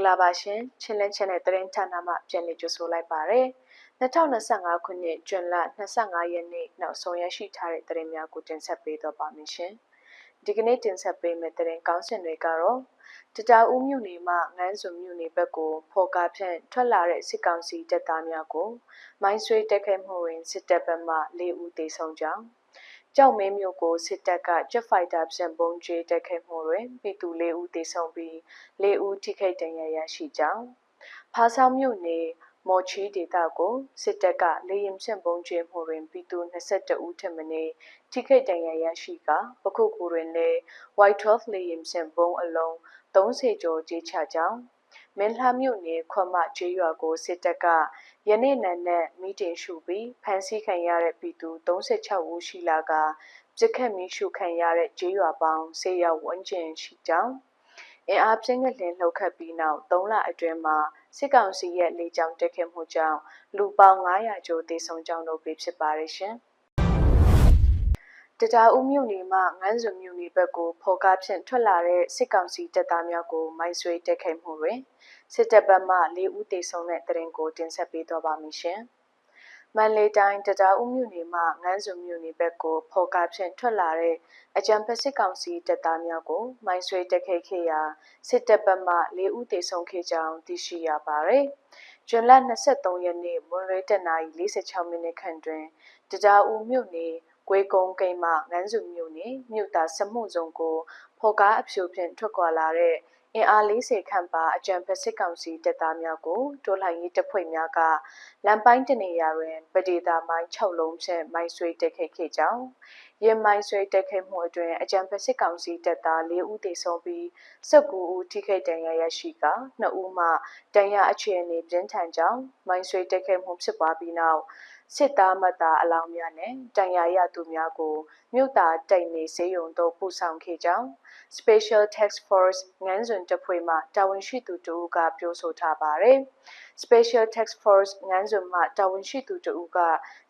္ဂလာပါရှင်ချင်းလင်းချင်းနဲ့တရင်ဌာနမှပြန်လည်ကြိုဆိုလိုက်ပါရယ်2025ခုနှစ်ဇွန်လ25ရက်နေ့နောက်ဆုံးရရှိထားတဲ့တရင်များကိုတင်ဆက်ပေးတော့ပါမယ်ရှင်ဒီကနေ့တင်ဆက်ပေးမယ့်တရင်ကောင်းစဉ်တွေကတော့တတာဦးမြို့နယ်မှငန်းစုံမြို့နယ်ဘက်ကိုဖော်ကားဖြန့်ထွက်လာတဲ့စစ်ကောင်စီတပ်သားများကိုမိုင်းဆွဲတက်ခဲ့မှုတွင်စစ်တပ်ဘက်မှ4ဦးသေဆုံးကြောင်းကြောက်မင်းမျိုးကိုစစ်တပ်က Jet Fighter ဖြင့်ပုံကျဲတက်ခဲ့မှုတွင်ပြည်သူ4ဦးသေဆုံးပြီး4ဦးထိခိုက်ဒဏ်ရာရရှိကြောင်းဖားဆောင်မြို့နယ်မော်ချီဒေသကိုစစ်တပ်ကလေရင်ဖြင့်ပုံကျဲမှုတွင်ပြည်သူ22ဦးထက်မနည်းထိခိုက်ဒဏ်ရာရရှိကပခုတ်ကူတွင်လည်း White 12လေရင်ဖြင့်ပုံအလုံး30ကျော်ကြေးချကြောင်းမင်းလှမြို့နယ်ခွမကျေးရွာကိုစစ်တပ်ကယနေ့နံနက်မီတင်ရှုပြီးဖမ်းဆီးခံရတဲ့ပြည်သူ36ဦးရှိလာကပြစ်ခတ်မီရှုခံရတဲ့ကျေးရွာပေါင်း10ရွာဝန်းကျင်ရှိကြောင်းအင်အားပြင်းကလင်လှုပ်ခတ်ပြီးနောက်3လအတွင်းမှာစစ်ကောင်စီရဲ့လေကြောင်းတက်ခဲ့မှုကြောင့်လူပေါင်း900ကျော်သေဆုံးကြောင်းတို့ပဲဖြစ်ပါရရှင်တတာဦးမြို့နယ်မှငန်းစုံမြို့နယ်ဘက်ကိုဖော်ကားဖြင့်ထွက်လာတဲ့စစ်ကောင်စီတပ်သားများကိုမိုင်းဆွဲတက်ခဲ့မှုတွင်စစ်တပ်ဘက်မှ4ဦးသေဆုံးတဲ့တရင်ကိုတင်ဆက်ပေးတော့ပါမည်ရှင်မန္တလေးတိုင်းတတာဦးမြို့နယ်မှငန်းစုံမြို့နယ်ဘက်ကိုဖော်ကားဖြင့်ထွက်လာတဲ့အကြံဖက်စစ်ကောင်စီတပ်သားများကိုမိုင်းဆွဲတက်ခဲ့ခဲ့ရာစစ်တပ်ဘက်မှ4ဦးသေဆုံးခဲ့ကြောင်းသိရှိရပါသည်။ဇွန်လ23ရက်နေ့မွန်းလွဲ7:46မိနစ်ခန့်တွင်တတာဦးမြို့နယ်ကွေးကုန်းကိန်းမှငန်းစုံမြို့နယ်မြို့သားစမှုစုံကိုဖော်ကားအဖြူဖြင့်ထွက်ခွာလာတဲ့အင်အား40ခန့်ပါအကြံဖက်စစ်ကောင်စီတပ်သားများကိုတိုးလှန်ရေးတပ်ဖွဲ့များကလမ်းပိုင်းတနေရာတွင်ပဒေသာမိုင်း6လုံးဖြင့်မိုင်းဆွဲတက်ခဲ့ခဲ့ကြောင်းရင်မိုင်းဆွဲတက်ခဲ့မှုအတွင်အကြံဖက်စစ်ကောင်စီတပ်သား4ဦးသေဆုံးပြီး19ဦးထိခိုက်ဒဏ်ရာရရှိက2ဦးမှဒဏ်ရာအခြေအနေပြင်းထန်ကြောင်းမိုင်းဆွဲတက်ခဲ့မှုဖြစ်ပွားပြီးနောက်စစ်သားမသားအလောင်းများနဲ့တန်ရာရသူများကိုမြို့သားတိတ်နေစေယုံတို့ပို့ဆောင်ခဲ့ကြောင်း Special Task Force ငန်းစွန်တပ်ဖွဲ့မှတာဝန်ရှိသူတို့ကပြောဆိုထားပါတယ်။ Special Task Force ငန်းစွန်မှတာဝန်ရှိသူတို့က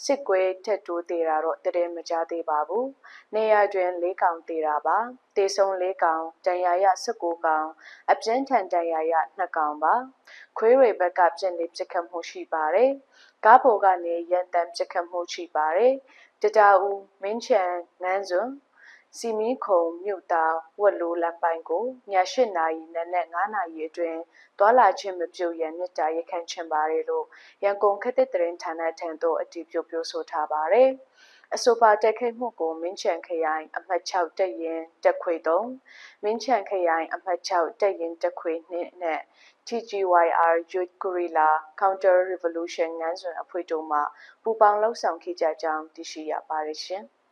စစ်ကွဲထက်တိုးသေးတာတော့တည်မကြသေးပါဘူး။နေရာတွင်၄ကောင်သေးတာပါ။တေဆုံး၄ကောင်တန်ရာရ19ကောင်အပြင်းထန်တန်ရာရ2ကောင်ပါ။ခွေးတွေဘက်ကပြင်းနေပြစ်ခတ်မှုရှိပါတယ်။ကားပေါ်ကနေရန်တမ်းပြစ်ခတ်မှုရှိပါတယ်။တတာဦးမင်းချန်ငန်းစွန်စီမီခုံမြို့သားဝက်လိုလမ်းပိုင်းကိုည8နာရီနနက်9နာရီအတွင်းတွာလာခြင်းမပြုတ်ရန်မြစ်တာရခံချင်ပါတယ်လို့ရန်ကုန်ခက်တဲ့တရင်ဌာနထံသို့အတည်ပြုပြောဆိုထားပါတယ်။အဆိုပါတက်ခိတ်မှုကိုမင်းချန်ခရိုင်အမှတ်6တက်ရင်တက်ခွေ3မင်းချန်ခရိုင်အမှတ်6တက်ရင်တက်ခွေ2နဲ့ TGYR Youth Guerrilla Counter Revolution ငန်းစွန်အဖွဲ့တို့မှပူးပေါင်းလှုပ်ဆောင်ခဲ့ကြကြောင်းသိရှိရပါတယ်ရှင်။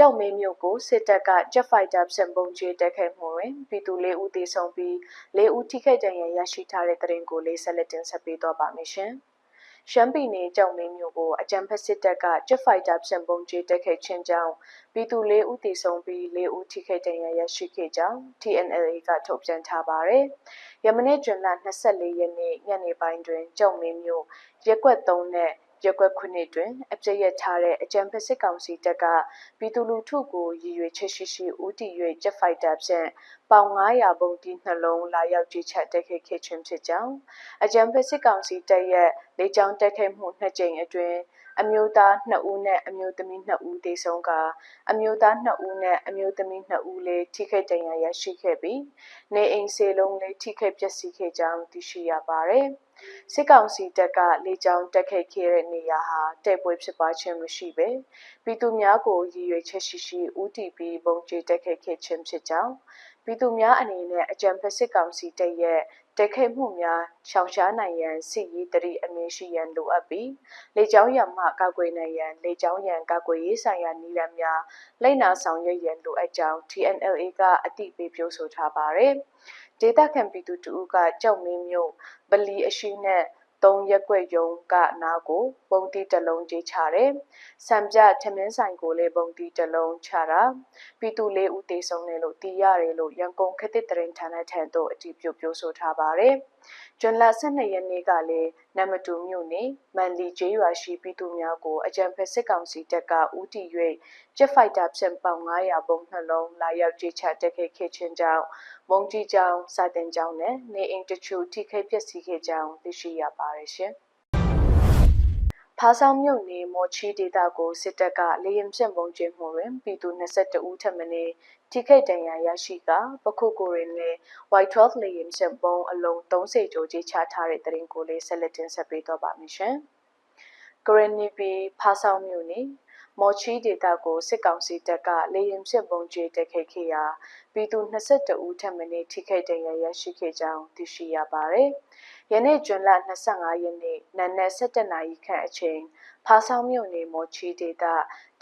ကြောက်မင်းမျိုးကိုစစ်တပ်က Jet Fighter ဖြင့်ပုံကျဲတက်ခဲ့မှုတွင်ပြည်သူ4ဦးသေဆုံးပြီး4ဦးထိခိုက်ဒဏ်ရာရရှိထားတဲ့တရင်ကိုဆက်လက်တင်ဆက်ပေးတော့ပါမယ်ရှင်။ရှမ်းပြည်နယ်ကြောက်မင်းမျိုးကိုအကြံဖက်စစ်တပ်က Jet Fighter ဖြင့်ပုံကျဲတက်ခဲ့ခြင်းကြောင့်ပြည်သူ4ဦးသေဆုံးပြီး4ဦးထိခိုက်ဒဏ်ရာရရှိခဲ့ကြောင်း TNLA ကထုတ်ပြန်ထားပါတယ်။ယမနေ့ဇွန်လ24ရက်နေ့ညနေပိုင်းတွင်ကြောက်မင်းမျိုးရက်ကွက်3နဲ့ရက်ကွက်9တွင်အပြည့်ရထားတဲ့အကြံဖက်စစ်ကောင်စီတပ်ကပြည်သူလူထုကိုရည်ရွယ်ချက်ရှိဦးတည်၍ Jet Fighter ဖြင့်ပေါင်900ပုံတီနှလုံးလာရောက်ကြီးချတက်ခဲ့ခြင်းဖြစ်ကြောင်းအကြံဖက်စစ်ကောင်စီတပ်ရဲ့လေကြောင်းတက်ခဲ့မှု2ကြိမ်အတွင်းအမျိုးသား2ဦးနဲ့အမျိုးသမီး2ဦးသေဆုံးကအမျိုးသား2ဦးနဲ့အမျိုးသမီး2ဦးလည်းထိခိုက်ဒဏ်ရာရရှိခဲ့ပြီးနေအိမ်စေလုံးလည်းထိခိုက်ပျက်စီးခဲ့ကြောင်းသိရှိရပါတယ်။စစ်ကောင်စီတပ်ကလေကြောင်းတက်ခဲ့တဲ့နေရာဟာတိုက်ပွဲဖြစ်ပွားခြင်းမရှိဘဲပြည်သူများကိုရည်ရွယ်ချက်ရှိဦးတည်ပြီးပုံကျဲတက်ခဲ့ခြင်းဖြစ်ကြောင်းပြည်သူများအနေနဲ့အကြံဖက်စစ်ကောင်စီတပ်ရဲ့တက်ခဲ့မှုများရှောင်ရှားနိုင်ရန်စစ်ရေးတရီအမြင့်ရှိရန်လိုအပ်ပြီးလေကြောင်းရန်မှကာကွယ်နိုင်ရန်လေကြောင်းရန်ကာကွယ်ရေးဆိုင်ရာနည်းလမ်းများလိုက်နာဆောင်ရွက်ရန်လိုအပ်ကြောင်း TNLA ကအတိပေးပြောဆိုထားပါတယ်။ဒေသခံပြည်သူတို့ကကြောက်မင်းမျိုးဗလီအရှိနဲ့3ရက်ွက်ယုံကနာကိုပုံတီတလုံးကြီးချတယ်။စံပြထမင်းဆိုင်ကိုလည်းပုံတီတလုံးချတာပြည်သူ4ဦးသေဆုံးတယ်လို့သိရတယ်လို့ရန်ကုန်ခက်တဲ့တရင်ဌာနထံသို့အတည်ပြုပြောဆိုထားပါတယ် ။ဂျွန်လ12ရက်နေ့ကလည်းနမတူမြို့နယ်မန်လီကျေးရွာရှိပြည်သူများကိုအကြမ်းဖက်စစ်ကောင်စီတပ်ကဦးတည်၍ဂျက်ဖိုက်တာဖြင့်ပေါင်900ပုံနှလုံးလာရောက်ကြေချတိုက်ခိုက်ခဲ့ခြင်းကြောင့်မုံကြီးကျောင်းစာတင်ကျောင်းနဲ့နေအိမ်တချို့ထိခိုက်ပျက်စီးခဲ့ကြောင်းသိရှိရပါတယ်ရှင်။ဖားဆောင်မြို့နယ်မော်ချီဒေသကိုစစ်တပ်ကလေရင်ဖြင့်ပုံကျင်းမှုတွင်ပြည်သူ22ဦးထပ်မံထိခိုက်ဒဏ်ရာရရှိကပခုတ်ကိုရင်နဲ့ Y12 လေရင်ဖြင့်ပုံအလုံး30ကျော်ကြေချထားတဲ့တရင်ကိုလေးဆက်လက်တင်ဆက်ပေးတော့ပါမယ်ရှင်။ဂရနီပီဖားဆောင်မြို့နယ်မော်ချီဒေသကိုစစ်ကောင်စီတပ်ကလေရင်ဖြင့်ပုံကျင်းတိုက်ခိုက်ခဲ့ရာပြည်သူ22ဦးထပ်မံထိခိုက်ဒဏ်ရာရရှိခဲ့ကြောင်းသိရှိရပါတယ်။ယနေ့ဇွန်လ25ရက်နေ့နံနက်7:00နာရီခန့်အချိန်ဖားဆောင်မြို့နယ်မော်ချီဒေသ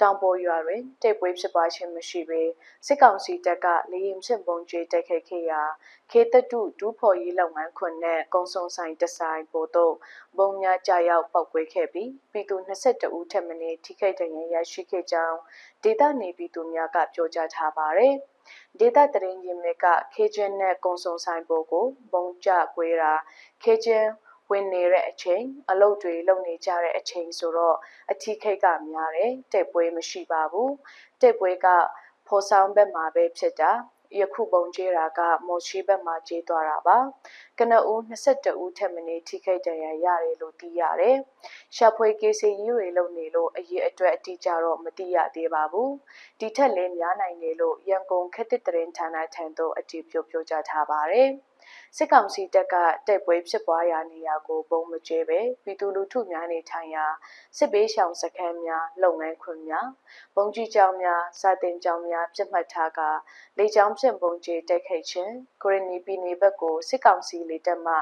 တောင်ပေါ်ရွာတွင်တိုက်ပွဲဖြစ်ပွားခြင်းမရှိဘဲစစ်ကောင်စီတပ်ကလေရင်ဖြင့်ပုံကျင်းတိုက်ခိုက်ခဲ့ရာခေတ္တတုဒူးဖော်ရေးလုပ်ငန်းခွင်နဲ့ကုံစုံဆိုင်တဆိုင်ပေါ်သို့ဘုံများကြာရောက်ပောက်ကွဲခဲ့ပြီးပြည်သူ22ဦးထပ်မံထိခိုက်ဒဏ်ရာရရှိခဲ့ကြောင်းဒေသနေပြည်သူများကပြောကြားထားပါတယ်။ဒေသတရင်ရင်မြစ်ကခေကျင်းနဲ့ကုံစုံဆိုင်ပေါ်ကိုဘုံကျကွဲတာခေကျင်းဝင်နေတဲ့အချိန်အလုတ်တွေလုံနေကြတဲ့အချိန်ဆိုတော့အထီးခိတ်ကများတယ်တက်ပွဲမရှိပါဘူးတက်ပွဲကဖော်ဆောင်ဘက်မှာပဲဖြစ်တာယခုပုံကျဲတာကမော်ရှိဘက်မှာကျဲသွားတာပါကနဦး22ဦးထက်မနည်းထိခိုက်ဒဏ်ရာရတယ်လို့သိရတယ်ရှာဖွေကေစီကြီးတွေလုံနေလို့အရေးအတွက်အတိအကျတော့မသိရသေးပါဘူးဒီထက်လည်းများနိုင်တယ်လို့ရန်ကုန်ခက်တစ်တရင်ဌာနထံသို့အတည်ပြုပြောကြားထားပါတယ်စစ်ကောင်စီတပ်ကတိုက်ပွဲဖြစ်ပွားရာနေရာကိုပုံမကျဲပဲပြည်သူလူထုများနေထိုင်ရာစစ်ဘေးရှောင်စခန်းများလုပ်ငန်းခွင်များဘုံကြီးကျောင်းများစာတင်ကျောင်းများပြတ်မှတ်ထားကလေကြောင်းဖြင့်ပုံကျဲတိုက်ခိုက်ခြင်းဂရနီပြည်နယ်ဘက်ကိုစစ်ကောင်စီလေတပ်မှ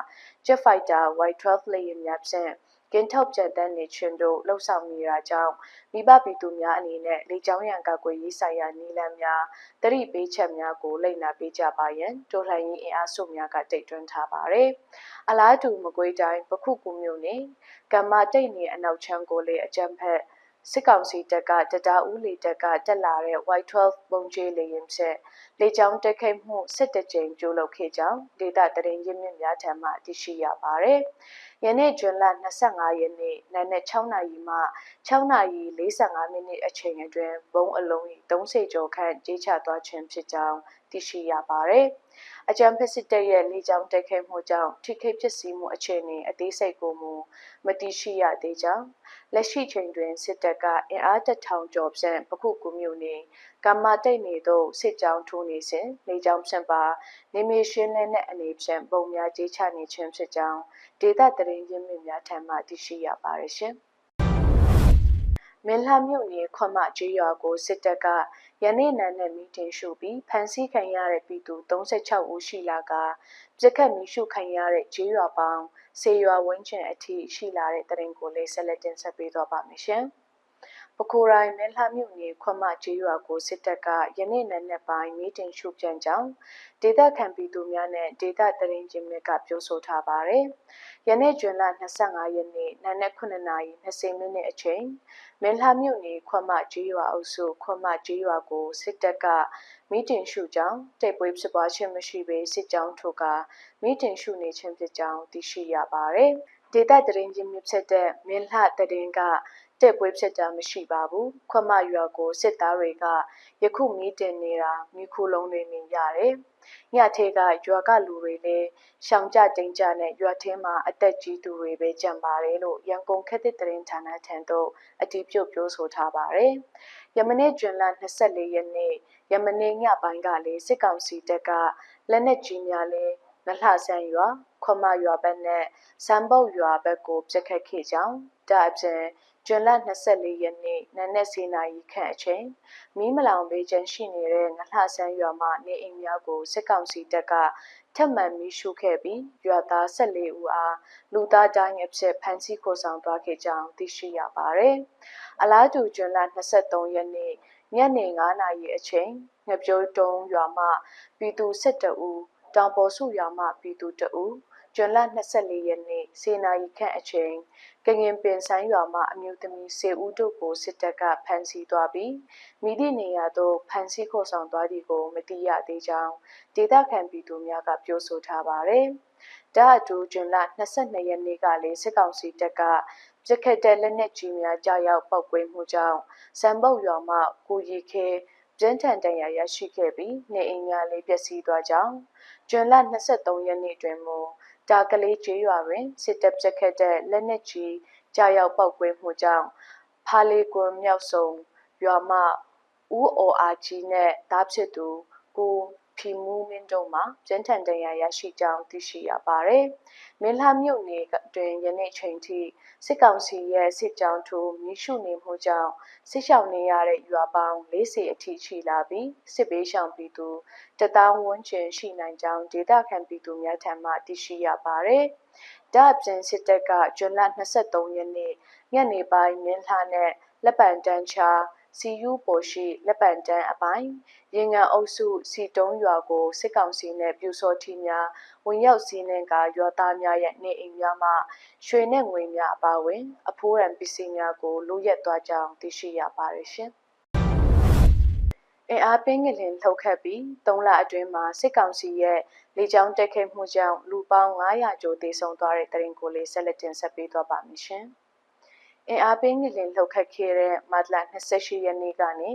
Jet Fighter Y12 လေယာဉ်များဖြင့်ကင်းထောက်ကြံတန်းနေခြင်းတို့လှုပ်ဆောင်နေတာကြောင့်မိဘပြည်သူများအနေနဲ့လေကြောင်းရန်ကာကွယ်ရေးဆိုင်ရာနည်းလမ်းများတတိပေးချက်များကိုလိုက်နာပေးကြပါရန်တော်လှန်ရေးအင်အားစုများကတိုက်တွန်းထားပါတယ်။အလားတူမကွေးတိုင်းပခုကူမြို့နယ်ကမ္မတိတ်နေအနောက်ချမ်းကိုလေအကြံဖက်စစ်ကောင်စီတပ်ကတတာဦးလေတပ်ကတက်လာတဲ့ Y12 ပုံကျဲလေရင်ဖြင့်လေကြောင်းတိုက်ခိုက်မှု17ကြိမ်ကျိုးလုပ်ခဲ့ကြောင်းဒေသတရင်ရင်းမြစ်များထံမှသိရှိရပါတယ်။ယနေ့ဇွန်လ25ရက်နေ့နံနက်6နာရီမှ6နာရီ45မိနစ်အချိန်အတွင်းဘုံအလုံး30ကျော်ခန့်ကြေးချသွားခြင်းဖြစ်ကြောင်းသိရှိရပါတယ်။အကြံဖက်စစ်တပ်ရဲ့လေကြောင်းတိုက်ခိုက်မှုကြောင့်ထိခိုက်ပျက်စီးမှုအခြေအနေအသေးစိတ်ကိုမသိရှိရသေးကြောင်းလက်ရှိချိန်တွင်စစ်တပ်ကအင်အား1000ကျော်ဖြင့်ပခုကူမြို့နယ်ကမ္မတိတ်နေသို့စစ်ကြောင်းထိုးနေစဉ်လေကြောင်းဖြင့်ပါနေမီရှင်းနဲ့အနေဖြင့်ပုံများကြေးချနေခြင်းဖြစ်ကြောင်းဒေသတရင်ရင်းမြစ်များထံမှသိရှိရပါတယ်ရှင်။မင်းလှမြို့နယ်ခွမကျေးရွာကိုစစ်တပ်ကယနေ့နံနက်မီတင်ရှုပြီးဖမ်းဆီးခံရတဲ့ပြည်သူ36ဦးရှိလာကပြစ်ခတ်မီးရှို့ခံရတဲ့ကျေးရွာပေါင်းဆေးရွာဝင်းကျင်အထိရှိလာတဲ့တရင်ကိုလေးဆက်လက်တင်ဆက်ပေးတော့ပါမယ်ရှင်။ပခိုရိုင်းမဲလှမြို့နယ်ခွမကျေးရွာကိုစစ်တပ်ကယနေ့နံနက်ပိုင်းမီတင်ရှုပြန်ကြောင်းဒေသခံပြည်သူများနဲ့ဒေသတရင်ချင်းမြစ်ကပြောဆိုထားပါတယ်။ယနေ့ဇွန်လ25ရက်နေ့နံနက်9:20မိနစ်အချိန်မဲလှမြို့နယ်ခွမကျေးရွာအုပ်စုခွမကျေးရွာကိုစစ်တပ်ကမီတင်ရှုကြောင်းတိုက်ပွဲဖြစ်ပွားခြင်းမရှိဘဲစစ်ကြောင်းထိုးကမီတင်ရှုနေခြင်းဖြစ်ကြောင်းသိရှိရပါတယ်။ဒေသတရင်ချင်းမြစ်ဖြစ်တဲ့မင်းလှတရင်ကတက်ပွဲဖြစ်တာမရှိပါဘူးခွမရွာကိုစစ်သားတွေကယခုမီးတင်နေတာမိခိုးလုံးတွေနေရတယ်ညထဲကရွာကလူတွေလည်းရှောင်ကြတိန်ကြနဲ့ရွာထဲမှာအသက်ကြီးသူတွေပဲကြံပါတယ်လို့ရန်ကုန်ခက်တဲ့တရင်ဌာနထံသို့အတည်ပြုပြောဆိုထားပါတယ်ယမနေ့ဇွန်လ24ရက်နေ့ယမနေ့ညပိုင်းကလည်းစစ်ကောင်စီတပ်ကလက်နက်ကြီးများလည်းနလှဆန်းရွာခွမရွာဘက်နဲ့စံပုတ်ရွာဘက်ကိုပြက်ခတ်ခဲ့ကြောင်းဒါအပြင်ဇွန်လ24ရက်နေ့နံနက်10:00နာရီခန့်အချိန်မီးမလောင်ဘေးကျန်ရှိနေတဲ့ငလှဆန်းရွာမှနေအိမ်များကိုစစ်ကောင်စီတပ်ကထပ်မံမီးရှို့ခဲ့ပြီးရွာသား14ဦးအားလူသားတိုင်းအဖြစ်ဖမ်းဆီးခေါ်ဆောင်သွားခဲ့ကြောင်းသိရှိရပါတယ်။အလားတူဇွန်လ23ရက်နေ့ညနေ9:00နာရီအချိန်ငပြိုးတုံးရွာမှပြည်သူ12ဦးတောင်ပေါ်စုရွာမှပြည်သူ2ဦးဇွန်လ24ရက်နေ့10:00နာရီခန့်အချိန်ကငင်ပင်ဆိုင်ရွာမှအမျိုးသမီး10ဦးတို့ကိုစစ်တပ်ကဖမ်းဆီးသွားပြီးမိသည့်နေရာသို့ဖမ်းဆီးခေါ်ဆောင်သွားသည်ကိုမသိရသေးကြောင်းဒေသခံပြည်သူများကပြောဆိုထားပါတယ် ။ဒါအတူဂျွန်လ22ရက်နေ့ကလည်းစစ်ကောင်စီတပ်ကပြစ်ခတ်တဲ့လက်နက်ကြီးများကြားရောက်ပောက်ကွဲမှုကြောင့်စံပုတ်ရွာမှကိုရီခဲပြင်းထန်ဒဏ်ရာရရှိခဲ့ပြီးနေအိမ်များလည်းပျက်စီးသွားကြောင်းဂျွန်လ23ရက်နေ့တွင်မူတာကလေးကျေးရွာတွင်စစ်တပ်ပြစ်ခတ်တဲ့လက်နက်ကြီးကြားရောက်ပောက်ကွဲမှုကြောင့်ဖာလီကွန်မြောက်ဆုံရွာမှဦးအော်အားကြီးနဲ့တားဖြစ်သူကိုဖီမူးမင်းတို့မှာကျန်းထန်ဒဏ်ရာရရှိကြောင်းသိရှိရပါတယ်။မင်းလာမြို့နယ်တွင်ယနေ့ချိန်ထိစစ်ကောင်စီရဲ့စစ်ကြောင်းထိုးမိရှုနေမှုကြောင့်စစ်ရှောင်နေရတဲ့ရွာပေါင်း40အထိရှိလာပြီးစစ်ဘေးရှောင်ပြည်သူ1000ဝန်းကျင်ရှိနိုင်ကြောင်းဒေသခံပြည်သူများထံမှသိရှိရပါတယ်။ဒါ့အပြင်စစ်တပ်ကဇွန်လ23ရက်နေ့ညနေပိုင်းမင်းလာနဲ့လက်ပံတန်းချာစီယူပေါ်ရှိလက်ပံတန်းအပိုင်းရင်ငံအုပ်စုစီတုံးရွာကိုစစ်ကောင်စီနဲ့ပြူစောထီများဝင်ရောက်စီးနှင်ကရွာသားများရဲ့နေအိမ်များမှရွှေနဲ့ငွေများအပါအဝင်အဖိုးရံပစ္စည်းများကိုလူရက်သွားကြောင်းသိရှိရပါတယ်ရှင်။အင်အားပြင်းကလေးလှုပ်ခတ်ပြီး3လအတွင်းမှာစစ်ကောင်စီရဲ့လေကြောင်းတိုက်ခိုက်မှုကြောင့်လူပေါင်း900ကျော်သေဆုံးသွားတဲ့တရင်ကိုလေးဆက်လက်တင်ဆက်ပေးသွားပါမယ်ရှင်။အင်အားပြင်းကလေးလှုပ်ခတ်ခဲ့တဲ့မတ်လ28ရက်နေ့ကနေ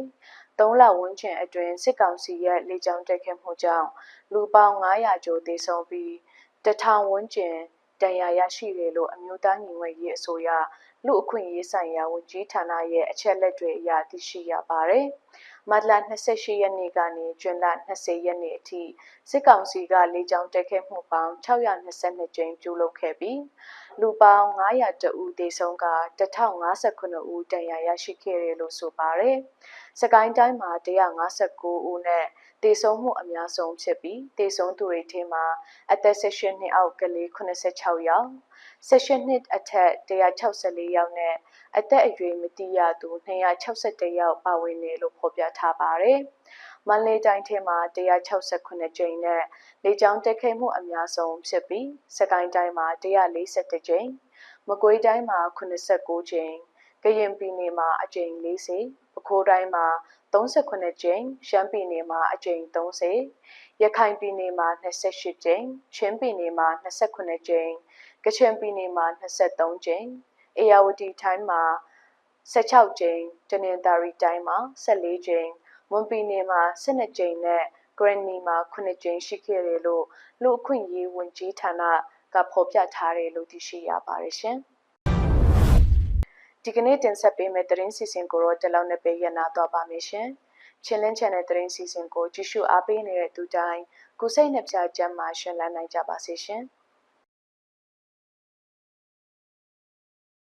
3လဝန်းကျင်အတွင်းစစ်ကောင်စီရဲ့လေကြောင်းတိုက်ခိုက်မှုကြောင့်လူပေါင်း900ကျော်သေဆုံးပြီး1000ဝန်းကျင်ဒဏ်ရာရရှိတယ်လို့အမျိုးသားညီညွတ်ရေးအစိုးရလူအခွင့်အရေးဆိုင်ရာဝန်ကြီးဌာနရဲ့အချက်လက်တွေအရသိရှိရပါတယ်။မတ်လ28ရက်နေ့ကနေဇွန်လ20ရက်နေ့အထိစစ်ကောင်စီကလေကြောင်းတိုက်ခိုက်မှုပေါင်း622ကြိမ်ပြုလုပ်ခဲ့ပြီးလူပေါင်း900ဦးသေဆုံးက1059ဦးဒဏ်ရာရရှိခဲ့တယ်လို့ဆိုပါတယ်။စကိုင်းတိုင်းမှာ159ဦးနဲ့သေဆုံးမှုအများဆုံးဖြစ်ပြီးသေဆုံးသူတွေထဲမှာအသက်16နှစ်အောက်ကလေး86ယောက်16နှစ်အထက်164ယောက်နဲ့အသက်အရွယ်မသိရသူ261ယောက်ပါဝင်တယ်လို့ဖော်ပြထားပါတယ်။မန္တလေးတိုင်းထဲမှာ168ကြိမ်နဲ့လေကြောင်းတိုက်ခိုက်မှုအများဆုံးဖြစ်ပြီးစကိုင်းတိုင်းမှာ141ကြိမ်မကွေးတိုင်းမှာ89ကြိမ်ကရင်ပြည်နယ်မှာအကြိမ်40ပဲခူးတိုင်းမှာ38ကြိမ်ရှမ်းပြည်နယ်မှာအကြိမ်30ရခိုင်ပြည်နယ်မှာ28ကြိမ်ချင်းပြည်နယ်မှာ28ကြိမ်ကချင်ပြည်နယ်မှာ23ကြိမ်အေရဝတီတိုင်းမှာ16ကြိမ်တနင်္သာရီတိုင်းမှာ14ကြိမ်မွန်ပြည်နယ်မှာ12ကြိမ်နဲ့ဂရန်နီမှာ9ကြိမ်ရှိခဲ့တယ်လို့လူအခွင့်အရေးဝန်ကြီးဌာနကဖော်ပြထားတယ်လို့သိရှိရပါတယ်ရှင်။ဒီကနေ့တင်ဆက်ပေးမယ့်သတင်းစီစဉ်ကိုတော့ဒီလောက်နဲ့ပဲရနာသွားပါမယ်ရှင်။ Challenge Channel သတင်းစီစဉ်ကိုကြည့်ရှုအားပေးနေတဲ့သူတိုင်းကိုစိတ်နှပြချမ်းမှရှင်လန်းနိုင်ကြပါစေရှင်။